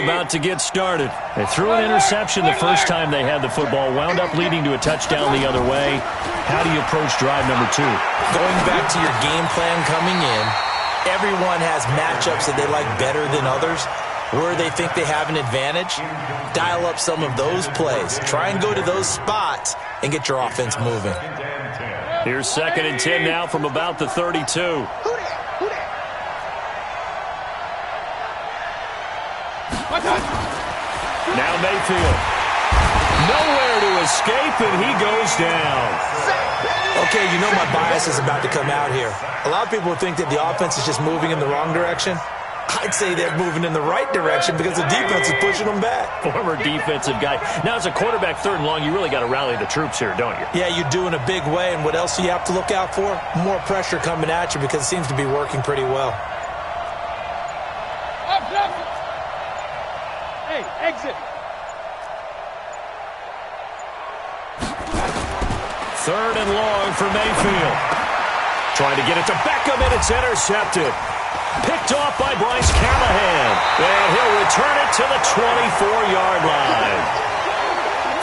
about to get started. They threw an interception the first time they had the football, wound up leading to a touchdown the other way. How do you approach drive number 2? Going back to your game plan coming in, everyone has matchups that they like better than others. Where they think they have an advantage, dial up some of those plays. Try and go to those spots and get your offense moving. Here's 2nd and 10 now from about the 32. Now Mayfield. Nowhere to escape, and he goes down. Okay, you know my bias is about to come out here. A lot of people think that the offense is just moving in the wrong direction. I'd say they're moving in the right direction because the defense is pushing them back. Former defensive guy. Now, as a quarterback, 3rd and long, you really got to rally the troops here, don't you? Yeah, you do in a big way. And what else do you have to look out for? More pressure coming at you because it seems to be working pretty well. Hey, exit. 3rd and long for Mayfield. Trying to get it to Beckham, and it's intercepted. Picked off by Bryce Callahan. And he'll return it to the 24-yard line.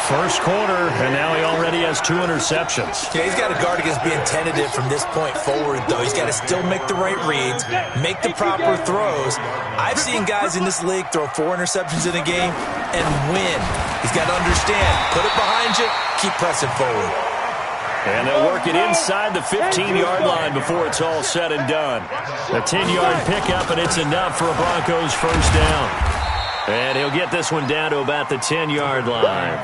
First quarter, and now he already has 2 interceptions. Yeah, he's got to guard against being tentative from this point forward, though. He's got to still make the right reads, make the proper throws. I've seen guys in this league throw 4 interceptions in a game and win. He's got to understand, put it behind you, keep pressing forward. And they'll work it inside the 15-yard line before it's all said and done. A 10-yard pickup, and it's enough for a Broncos first down. And he'll get this one down to about the 10-yard line.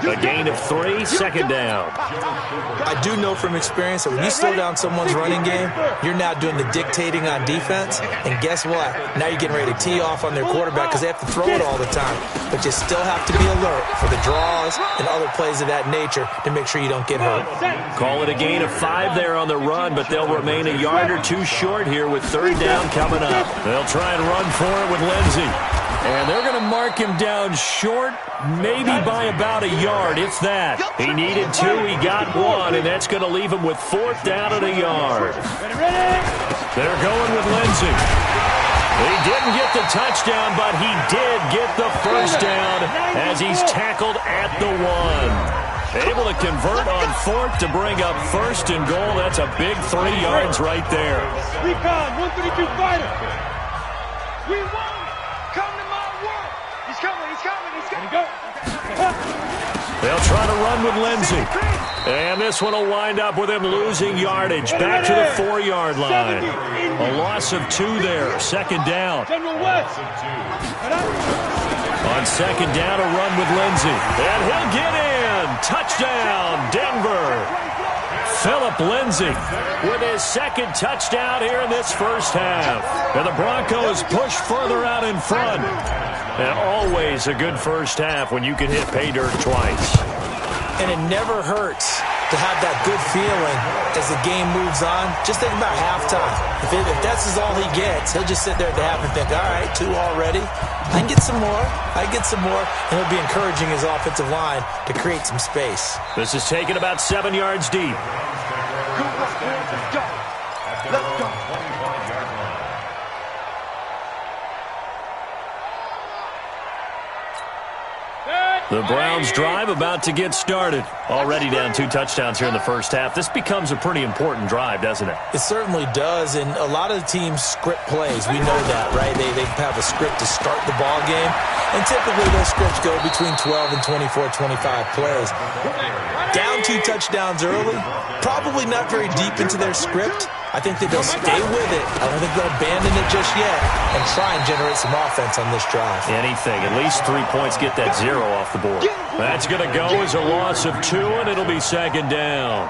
A gain of 3, 2nd down. I do know from experience that when you slow down someone's running game, you're now doing the dictating on defense. And guess what? Now you're getting ready to tee off on their quarterback because they have to throw it all the time. But you still have to be alert for the draws and other plays of that nature to make sure you don't get hurt. Call it a gain of 5 there on the run, but they'll remain a yard or 2 short here with 3rd down coming up. They'll try and run for it with Lindsey. And they're going to mark him down short, maybe by about a yard, if that. He needed 2, he got 1, and that's going to leave him with 4th down at a yard. They're going with Lindsey. He didn't get the touchdown, but he did get the first down as he's tackled at the 1. Able to convert on 4th to bring up 1st and goal. That's a big 3 yards right there. Recon, 132 fighter. We won. Come to my work. He's coming. Go. They'll try to run with Lindsey. And this one will wind up with him losing yardage back to the 4-yard line. A loss of 2 there. 2nd down. On 2nd down, a run with Lindsey. And he'll get in. Touchdown, Denver. Phillip Lindsey with his 2nd touchdown here in this first half. And the Broncos push further out in front. And always a good first half when you can hit pay dirt twice. And it never hurts to have that good feeling as the game moves on. Just think about halftime. If that's all he gets, he'll just sit there at the half and think, all right, 2 already. I can get some more. And he'll be encouraging his offensive line to create some space. This is taken about 7 yards deep. Let's go. The Browns drive about to get started. Already down 2 touchdowns here in the first half. This becomes a pretty important drive, doesn't it? It certainly does, and a lot of the teams script plays. We know that, right? They have a script to start the ball game, and typically those scripts go between 12 and 24, 25 plays. Down 2 touchdowns early, probably not very deep into their script. I think that they'll stay with it. I don't think they'll abandon it just yet and try and generate some offense on this drive. Anything. At least 3 points, get that 0 off the board. That's going to go as a loss of 2, and it'll be 2nd down.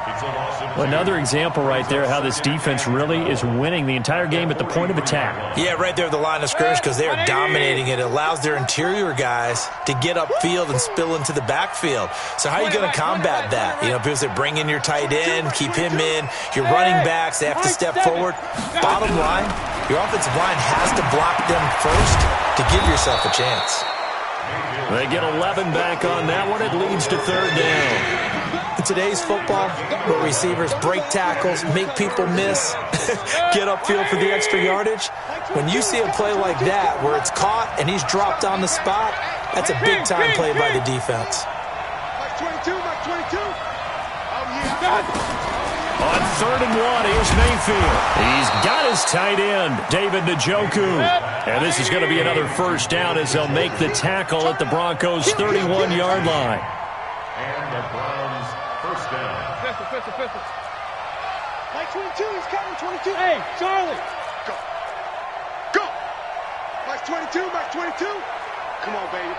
Well, another example right there how this defense really is winning the entire game at the point of attack. Yeah, right there at the line of scrimmage because they are dominating it. It allows their interior guys to get upfield and spill into the backfield. So how are you going to combat that? You know, people say bring in your tight end, keep him in. Your running backs, they have to step forward. Bottom line, your offensive line has to block them first to give yourself a chance. They get 11 back on that one. It leads to 3rd down. The today's football, where receivers break tackles, make people miss, get upfield for the extra yardage, when you see a play like that where it's caught and he's dropped on the spot, that's a big-time play by the defense. Mike 22, Mike 22. Oh, yeah. On 3rd and 1, here's Mayfield. He's got his tight end, David Njoku. And this is going to be another first down as they'll make the tackle at the Broncos' 31-yard line. And the Browns first down. Pistol. Mike 22, he's coming, 22. Hey, Charlie. Go. Mike 22, Mike 22. Come on, baby.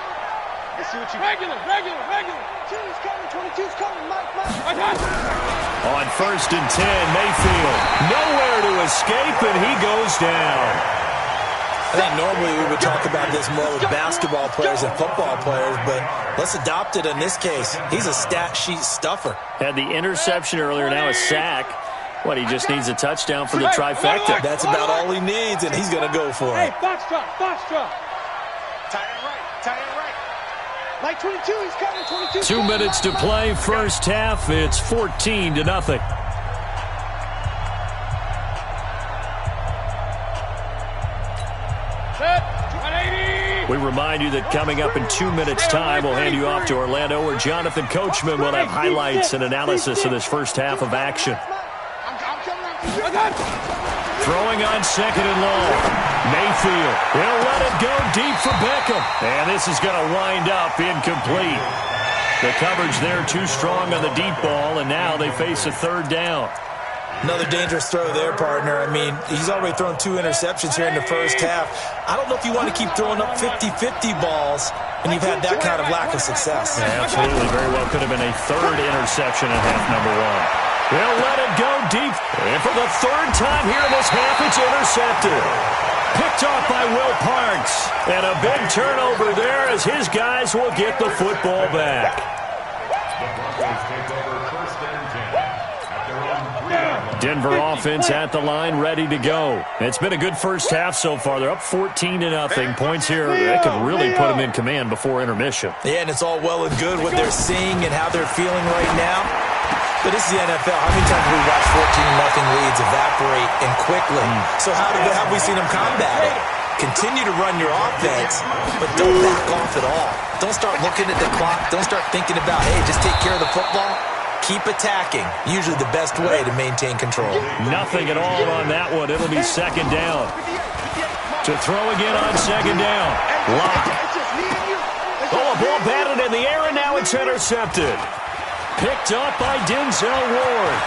Let's see what you... Regular. 22's coming, 22's coming, Mike. On 1st and 10, Mayfield. Nowhere to escape, and he goes down. I think normally we would talk about this more with basketball players and football players, but let's adopt it in this case. He's a stat sheet stuffer. Had the interception earlier, now a sack. What, he just needs a touchdown for the trifecta. That's about all he needs, and he's going to go for it. Hey, box drop. Tight end right. Mike 22, he's coming, 22. 2 minutes to play, first half. It's 14-0. Set, 180. We remind you that coming up in 2 minutes' time, we'll hand you off to Orlando, where Jonathan Coachman will have highlights and analysis of this first half of action. Throwing on 2nd and long. Mayfield, he'll let it go deep for Beckham. And this is going to wind up incomplete. The coverage there too strong on the deep ball, and now they face a 3rd down. Another dangerous throw there, partner. I mean, he's already thrown 2 interceptions here in the first half. I don't know if you want to keep throwing up 50-50 balls, and you've had that kind of lack of success. Yeah, absolutely. Very well could have been a 3rd interception in half number 1. They'll let it go deep. And for the 3rd time here in this half, it's intercepted. Picked off by Will Parks. And a big turnover there as his guys will get the football back. The Broncos take over 1st and 10 at their own 3-yard line. Denver offense at the line, ready to go. It's been a good first half so far. They're up 14-0. Points here, they could really put them in command before intermission. Yeah, and it's all well and good what they're seeing and how they're feeling right now. But this is the NFL. How many times have we watched 14-0 leads evaporate and quickly? So how have we seen them combat it? Continue to run your offense, but don't back off at all. Don't start looking at the clock. Don't start thinking about, hey, just take care of the football. Keep attacking. Usually the best way to maintain control. Nothing at all on that one. It'll be 2nd down. To throw again on 2nd down. Lock. Oh, a ball batted in the air, and now it's intercepted. Picked up by Denzel Ward.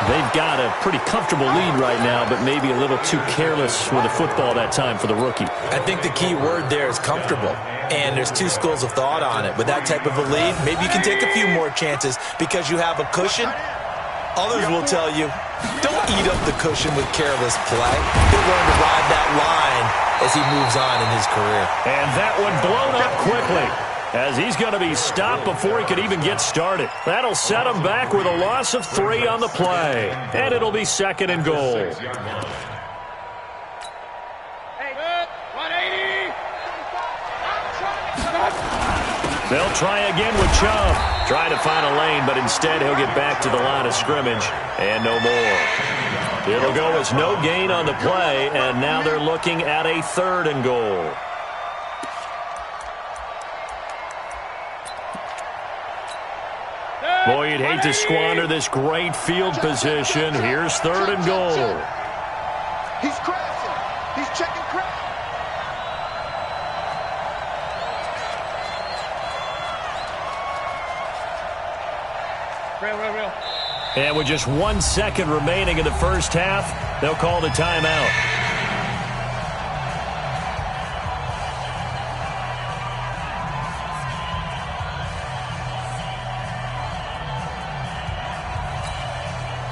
They've got a pretty comfortable lead right now, but maybe a little too careless with the football that time for the rookie. I think the key word there is comfortable, and there's 2 schools of thought on it. With that type of a lead, maybe you can take a few more chances because you have a cushion. Others will tell you, don't eat up the cushion with careless play. He'll learn to ride that line as he moves on in his career. And that one blown up quickly, as he's going to be stopped before he could even get started. That'll set him back with a loss of 3 on the play. And it'll be 2nd and goal. 180. They'll try again with Chubb. Trying to find a lane, but instead he'll get back to the line of scrimmage. And no more. It'll go as no gain on the play, and now they're looking at a 3rd and goal. Boy, you'd hate to squander this great field position. Here's 3rd and goal. He's crashing. He's checking crash. Real. And with just 1 second remaining in the first half, they'll call the timeout.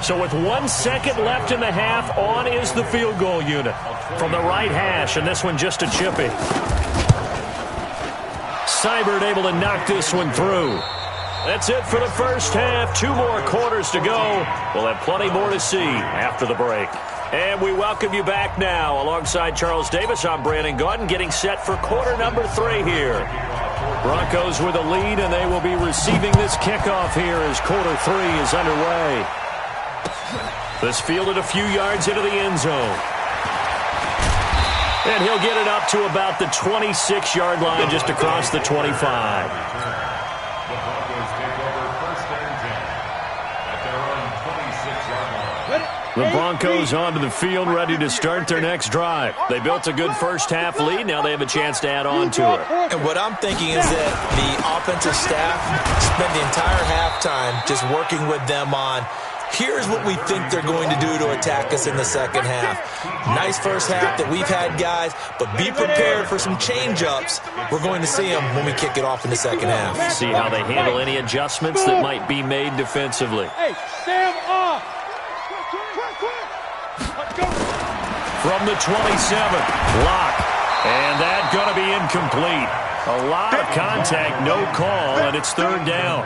So with 1 second left in the half, on is the field goal unit from the right hash, and this one just a chippy. Seibert able to knock this one through. That's it for the first half. 2 more quarters to go. We'll have plenty more to see after the break. And we welcome you back now. Alongside Charles Davis, I'm Brandon Gaudin, getting set for quarter number 3 here. Broncos with a lead, and they will be receiving this kickoff here as quarter 3 is underway. This fielded a few yards into the end zone. And he'll get it up to about the 26-yard line, just across the 25. The Broncos take over first and 10 at their own 26-yard line. The Broncos onto the field, ready to start their next drive. They built a good first-half lead. Now they have a chance to add on to it. And what I'm thinking is that the offensive staff spent the entire halftime just working with them on, here's what we think they're going to do to attack us in the second half. Nice first half that we've had, guys, but be prepared for some change-ups. We're going to see them when we kick it off in the second half. See how they handle any adjustments that might be made defensively. Hey, Sam off. From the 27, block. And that's going to be incomplete. A lot of contact, no call, and it's third down.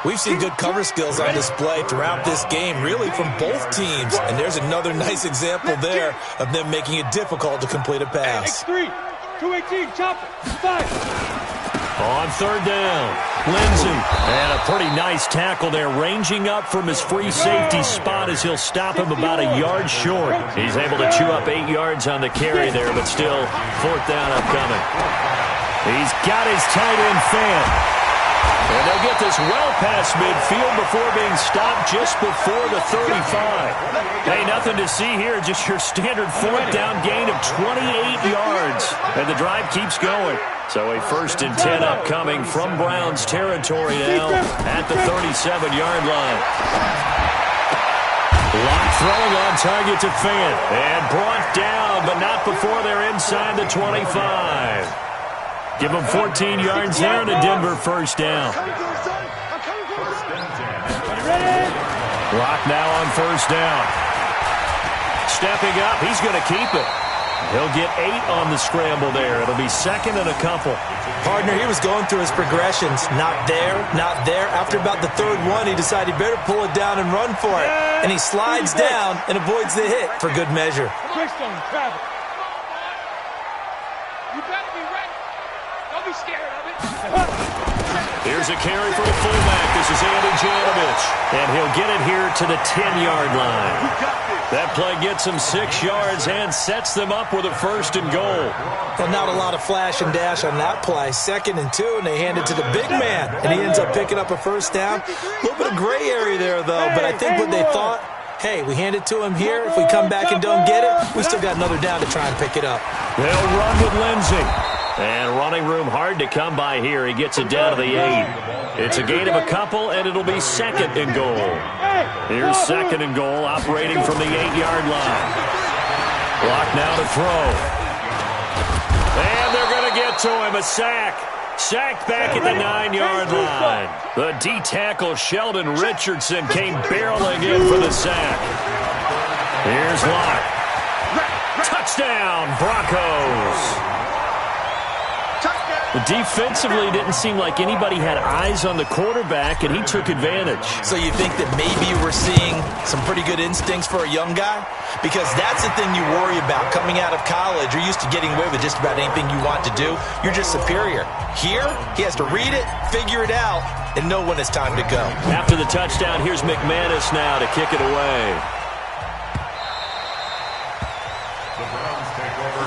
We've seen good cover skills on display throughout this game, really from both teams. And there's another nice example there of them making it difficult to complete a pass. X3, 218, chopper, 5. On third down, Lindsey. And a pretty nice tackle there, ranging up from his free safety spot as he'll stop him about a yard short. He's able to chew up 8 yards on the carry there, but still fourth down upcoming. He's got his tight end fan. And they'll get this well past midfield before being stopped just before the 35. Hey, nothing to see here, just your standard fourth down gain of 28 yards. And the drive keeps going. So a 1st and 10 upcoming from Browns territory now at the 37-yard line. Lock throwing on target to Fant. And brought down, but not before they're inside the 25. Give them 14 yards there and a Denver first down. Lock now on first down. Stepping up, he's going to keep it. He'll get 8 on the scramble there. It'll be second and a couple. Partner, he was going through his progressions. Not there, not there. After about the third one, he decided he better pull it down and run for it. And he slides down and avoids the hit for good measure. Christone, Travis. You better be ready. Don't be scared of it. Here's a carry for the fullback. This is Andy Janovich. And he'll get it here to the 10-yard line. That play gets him 6 yards and sets them up with a 1st and goal. Well, not a lot of flash and dash on that play. 2nd and 2, and they hand it to the big man. And he ends up picking up a first down. A little bit of gray area there, though. But I think what they thought, hey, we hand it to him here. If we come back and don't get it, we still got another down to try and pick it up. They'll run with Lindsey. And running room hard to come by here. He gets it down to the 8. It's a gain of a couple, and it'll be 2nd and goal. Here's 2nd and goal, operating from the 8-yard line. Block now to throw. And they're going to get to him, a sack. Sacked back at the 9-yard line. The D-tackle, Sheldon Richardson, came barreling in for the sack. Here's Locke. Touchdown, Broncos. Defensively, didn't seem like anybody had eyes on the quarterback, and he took advantage. So you think that maybe we're seeing some pretty good instincts for a young guy? Because that's the thing you worry about. Coming out of college, you're used to getting away with just about anything you want to do. You're just superior. Here, he has to read it, figure it out, and know when it's time to go. After the touchdown, here's McManus now to kick it away. The Browns take over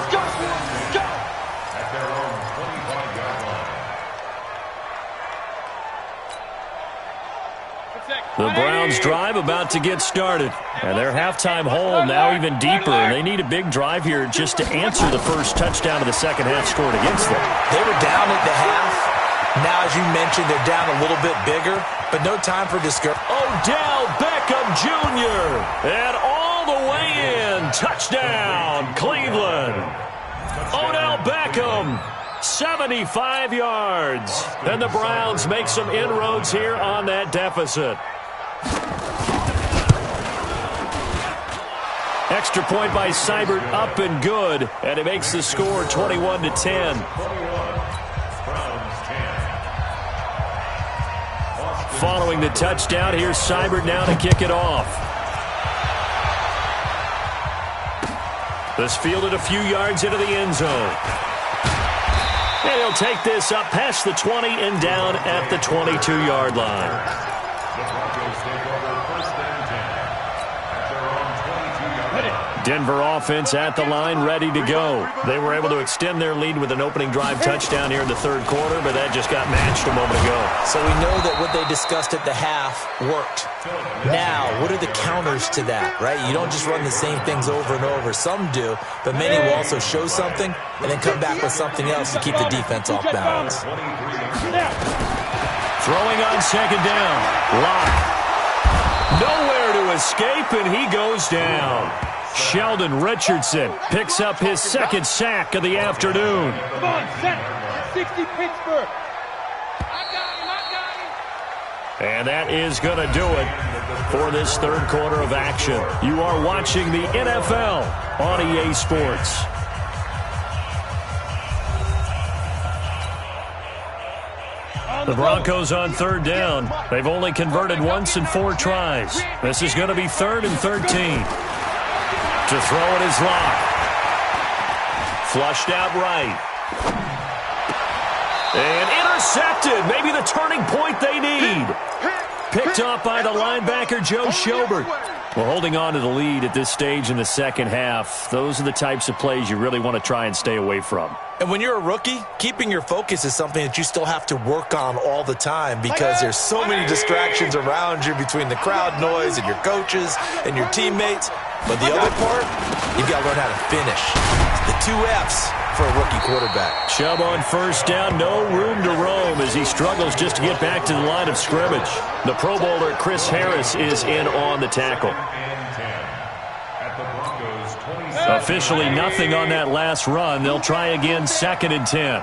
at their own 25-yard line. The Browns drive about to get started. And their halftime hole now even deeper. And they need a big drive here just to answer the first touchdown of the second half scored against them. They were down at the half. Now, as you mentioned, they're down a little bit bigger, but no time for discouragement. Odell Beckham Jr. And all the way in. Touchdown, Cleveland. Odell Beckham, 75 yards. And the Browns make some inroads here on that deficit. Extra point by Seibert, up and good. And it makes the score 21-10. Following the touchdown, here's Seibert now to kick it off. This fielded a few yards into the end zone. And he'll take this up past the 20 and down at the 22-yard line. The Broncos take over first and 10 at their own 22-yard line. Denver offense at the line, ready to go. They were able to extend their lead with an opening drive touchdown here in the third quarter, but that just got matched a moment ago. So we know that what they discussed at the half worked. Now, what are the counters to that, right? You don't just run the same things over and over. Some do, but many will also show something and then come back with something else to keep the defense off balance. Throwing on second down. Lock. Nowhere to escape, and he goes down. Sheldon Richardson picks up his second sack of the afternoon. Come on, set. 60 Pittsburgh. And that is going to do it for this third quarter of action. You are watching the NFL on EA Sports. The Broncos on third down. They've only converted once in 4 tries. This is going to be 3rd and 13. To throw it is Lock. Flushed out right. And intercepted. Maybe the turning point they need. Picked off by the linebacker, Joe Schobert. Well, holding on to the lead at this stage in the second half, those are the types of plays you really want to try and stay away from. And when you're a rookie, keeping your focus is something that you still have to work on all the time because there's so many distractions around you between the crowd noise and your coaches and your teammates. But the other part, you've got to learn how to finish. The 2 F's for a rookie quarterback. Chubb on first down, no room to roam as he struggles just to get back to the line of scrimmage. The Pro Bowler Chris Harris is in on the tackle. Officially nothing on that last run. They'll try again, 2nd and 10.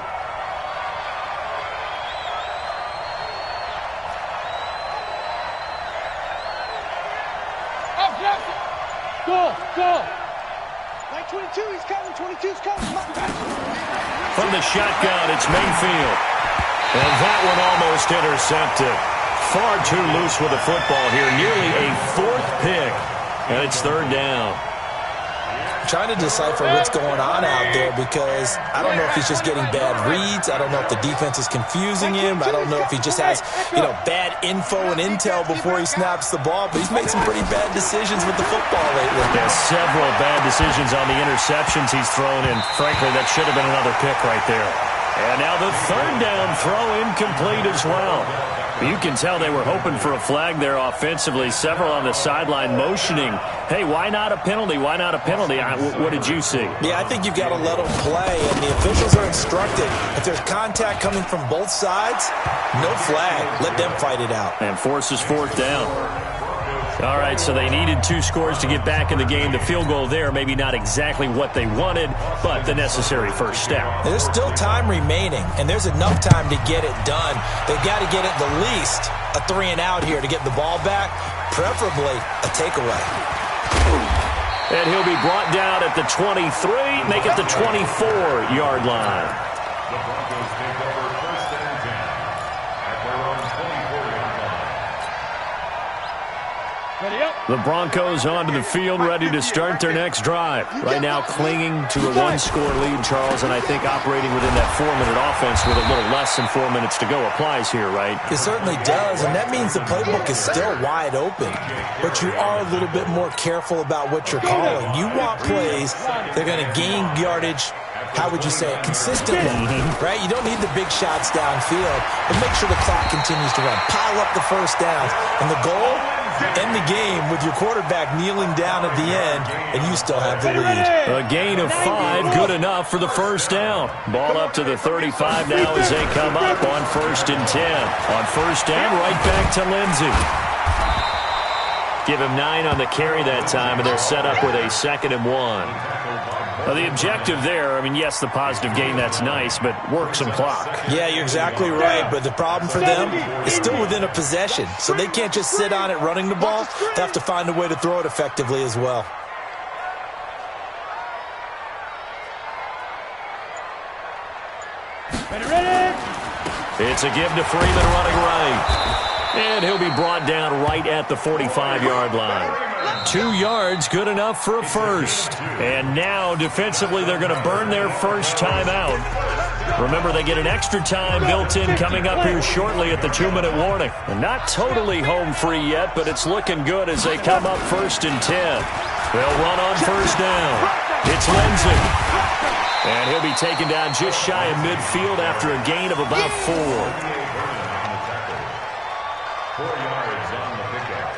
Go. Like 22, he's coming. 22's coming. From the shotgun, it's Mayfield. And that one almost intercepted. Far too loose with the football here. Nearly a 4th pick. And it's 3rd down. Trying to decipher what's going on out there because I don't know if he's just getting bad reads. I don't know if the defense is confusing him. I don't know if he just has, bad info and intel before he snaps the ball. But he's made some pretty bad decisions with the football lately. Yeah, several bad decisions on the interceptions he's thrown in. Frankly, that should have been another pick right there. And now the 3rd down throw incomplete as well. You can tell they were hoping for a flag there offensively. Several on the sideline motioning, hey, why not a penalty? Why not a penalty? What did you see? Yeah, I think you've got to let them play, and the officials are instructed. If there's contact coming from both sides, no flag. Let them fight it out. And forces 4th down. All right, so they needed 2 scores to get back in the game. The field goal there, maybe not exactly what they wanted, but the necessary first step. There's still time remaining, and there's enough time to get it done. They've got to get at the least a 3 and out here to get the ball back, preferably a takeaway. And he'll be brought down at the 23, make it the 24-yard line. The Broncos take over first and 10 at their own 24-yard line. The Broncos onto the field, ready to start their next drive. Right now clinging to a 1-score lead, Charles, and I think operating within that 4-minute offense with a little less than 4 minutes to go applies here, right? It certainly does, and that means the playbook is still wide open. But you are a little bit more careful about what you're calling. You want plays that are going to gain yardage, how would you say it, consistently, right? You don't need the big shots downfield, but make sure the clock continues to run. Pile up the first downs, and the goal, end the game with your quarterback kneeling down at the end, and you still have the lead. A gain of 5, good enough for the first down. Ball up to the 35 now as they come up on 1st and 10. On first down, right back to Lindsey. Give him 9 on the carry that time, and they're set up with a 2nd and 1. Well, the objective there, I mean, yes, the positive gain, that's nice, but work some clock. Yeah, you're exactly right, but the problem for them is still within a possession, so they can't just sit on it running the ball. They have to find a way to throw it effectively as well. It's a give to Freeman running right. And he'll be brought down right at the 45-yard line. 2 yards, good enough for a first. And now, defensively, they're going to burn their first time out. Remember, they get an extra time built in coming up here shortly at the 2-minute warning. And not totally home free yet, but it's looking good as they come up 1st and 10. They'll run on 1st down. It's Lindsey. And he'll be taken down just shy of midfield after a gain of about 4. 4 yards on the pickup.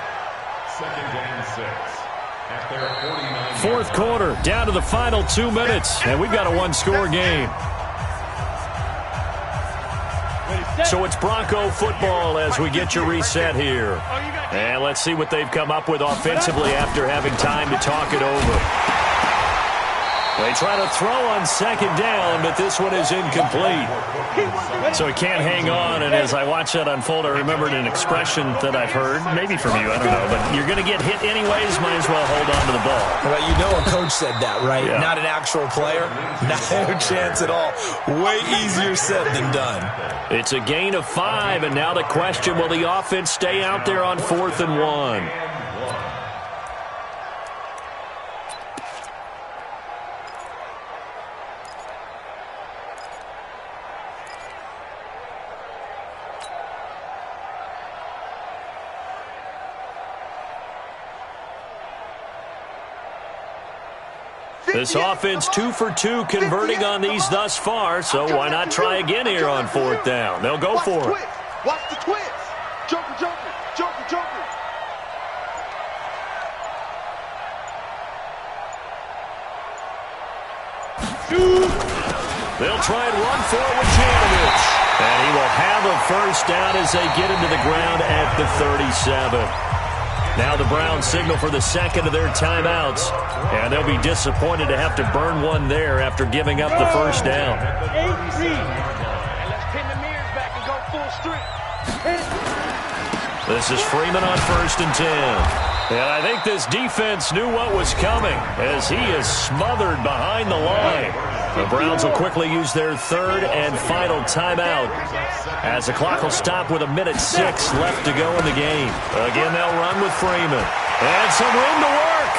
2nd and 6. At their 49. Fourth quarter, down to the final 2 minutes, and we've got a one-score game. So it's Bronco football as we get your reset here. And let's see what they've come up with offensively after having time to talk it over. They try to throw on 2nd down, but this one is incomplete. So he can't hang on, and as I watch that unfold, I remembered an expression that I've heard, maybe from you, I don't know, but you're going to get hit anyways, might as well hold on to the ball. Well, you know a coach said that, right? Yeah. Not an actual player. Not a chance at all. Way easier said than done. It's a gain of 5, and now the question, will the offense stay out there on 4th and 1? This offense 2 for 2 converting on these thus far, so why not try again here on 4th down? They'll go for it. Watch the twist. Joker, joker, joker, joker. They'll try and run for it with Janovich. And he will have a 1st down as they get him to the ground at the 37. Now the Browns signal for the 2nd of their timeouts. And they'll be disappointed to have to burn one there after giving up the 1st down. And let's pin the mirrors back and go full strength. This is Freeman on 1st and 10. And I think this defense knew what was coming as he is smothered behind the line. The Browns will quickly use their 3rd and final timeout as the clock will stop with 1:06 left to go in the game. Again, they'll run with Freeman. And some room to work.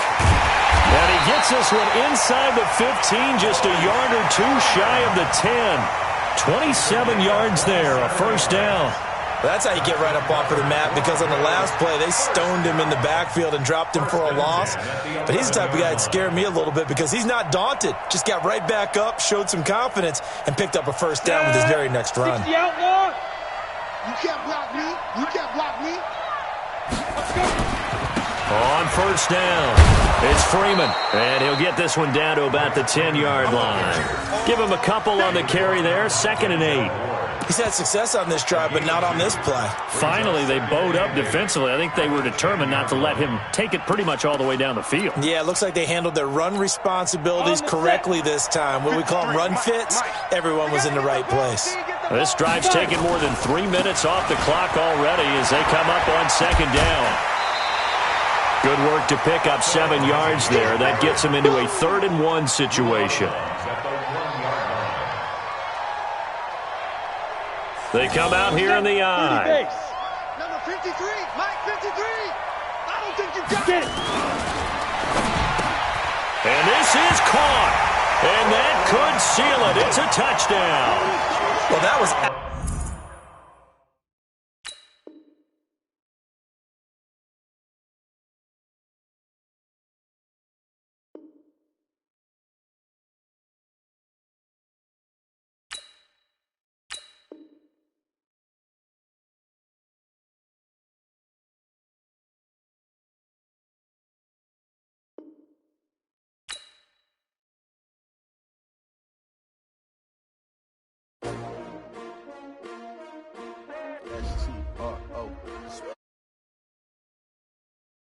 And he gets this one inside the 15, just a yard or 2 shy of the 10. 27 yards there, a 1st down. That's how you get right up off of the mat, because on the last play, they stoned him in the backfield and dropped him for a loss. But he's the type of guy that scared me a little bit because he's not daunted. Just got right back up, showed some confidence, and picked up a 1st down with his very next run. The outlaw. You can't block me. You can't block me. Let's go. On 1st down, it's Freeman, and he'll get this one down to about the 10-yard line. Give him a couple on the carry there, 2nd and 8. He's had success on this drive, but not on this play. Finally, they bowed up defensively. I think they were determined not to let him take it pretty much all the way down the field. Yeah, it looks like they handled their run responsibilities correctly this time. What we call them run fits, everyone was in the right place. This drive's taken more than 3 minutes off the clock already as they come up on 2nd down. Good work to pick up 7 yards there. That gets them into a 3rd and 1 situation. They come out here in the eye. Number 53, Mike 53. I don't think you got it. And this is caught. And that could seal it. It's a touchdown. Well, that was... S-T-R-O